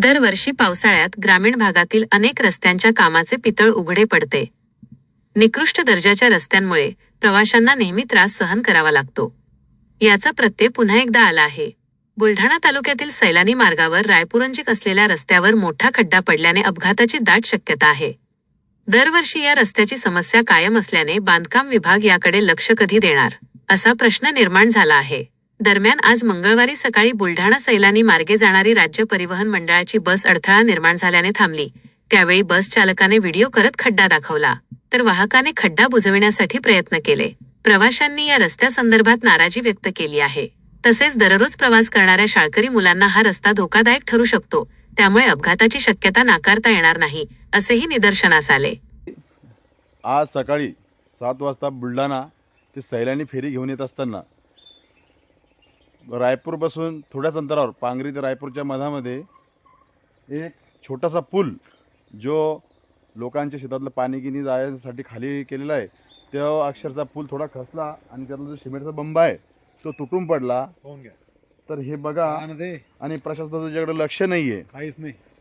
दरवर्षी पावसाळ्यात ग्रामीण भागातील अनेक रस्त्यांच्या कामाचे पितळ उघडे पडते. निकृष्ट दर्जाच्या रस्त्यांमुळे प्रवाशांना नेहमी त्रास सहन करावा लागतो. याचा प्रत्यय पुन्हा एकदा आला आहे. बुलढाणा तालुक्यातील सैलानी मार्गावर रायपूरंजिक असलेल्या रस्त्यावर मोठा खड्डा पडल्याने अपघाताची दाट शक्यता आहे. दरवर्षी या रस्त्याची समस्या कायम असल्याने बांधकाम विभाग याकडे लक्ष कधी देणार, असा प्रश्न निर्माण झाला आहे. दरम्यान आज मंगळवारी सकाळी बुलढाणा सैलानी मार्गे जाणारी राज्य परिवहन मंडळाची बस अडथळा निर्माण झाल्याने थांबली. त्यावेळी बस चालकाने व्हिडिओ करत खड्डा दाखवला, तर वाहकाने खड्डा बुजविण्यासाठी प्रयत्न केले. प्रवाशांनी या रस्त्यासंदर्भात नाराजी व्यक्त केली आहे. तसेच दररोज प्रवास करणाऱ्या शाळकरी मुलांना हा रस्ता धोकादायक ठरू शकतो, त्यामुळे अपघाताची शक्यता नाकारता येणार नाही, असेही निदर्शनास आले. आज सकाळी 7 वाजता बुलढाणा ते सैलानी फेरी घेऊन येत असताना रायपूरपासून थोड्याच अंतरावर पांगरी ते रायपूरच्या मधामध्ये एक छोटासा पूल जो लोकांच्या शेतातलं पाणी गिनी जाण्यासाठी खाली केलेला आहे, तो अक्षरशः पूल थोडा खचला आणि त्यातला जो सिमेंटचा बंब आहे तो तुटून पडला. तर हे बघा, आणि प्रशासनाचं त्याच्याकडे लक्ष नाही आहे,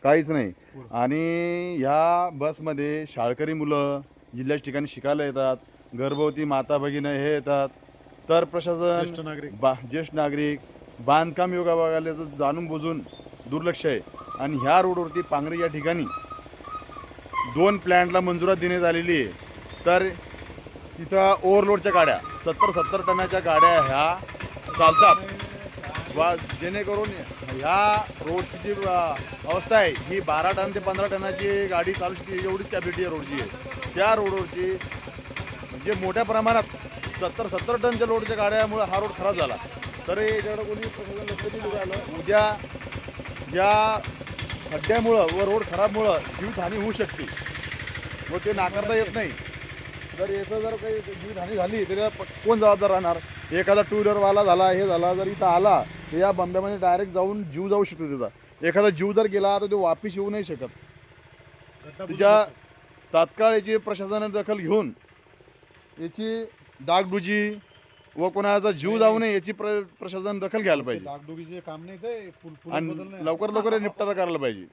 काहीच नाही. आणि ह्या बसमध्ये शाळकरी मुलं जिल्ह्याच्या ठिकाणी शिकायला येतात, गर्भवती माता भगिनी हे येतात. तर प्रशासन, ज्येष्ठ नागरिक, बांधकाम विभागाला जाणून बुजून दुर्लक्ष आहे. आणि ह्या रोडवरती पांगरी या ठिकाणी 2 प्लॅन्टला मंजुरात देण्यात आलेली आहे. तर तिथं ओव्हरलोडच्या गाड्या 70 टनाच्या गाड्या ह्या चालतात वा जेणेकरून ह्या रोडची जी अवस्था आहे ही 12 टन ते 15 टनाची गाडी चालू शकते, एवढीच कॅपॅसिटी आहे रोडची. त्या रोडवरची म्हणजे मोठ्या प्रमाणात 70 टनच्या लोडच्या गाड्यामुळे हा रोड खराब झाला. तर याच्याकडं कोणी प्रशासन लक्ष दिलं झालं. उद्या या खड्ड्यामुळं व रोड खराबमुळं जीवितहानी होऊ शकते व ते नाकारता येत नाही. जर याचं जर काही जीवितहानी झाली तर कोण जबाबदार राहणार? एखादा 2 व्हीलरवाला झाला, हे झाला, जर इथं आला तर या बंब्यामध्ये डायरेक्ट जाऊन जीव जाऊ शकतो त्याचा. एखादा जीव जर गेला तर तो वापिस येऊ नाही शकत. त्याच्या तात्काळ याची प्रशासनाने दखल घेऊन याची डागडुजी व कोणाचा जीव जाऊ नये याची प्रशासन दखल घ्यायला पाहिजे. डागडुजीचे काम नाही ते, आणि लवकर निपटारा करायला पाहिजे.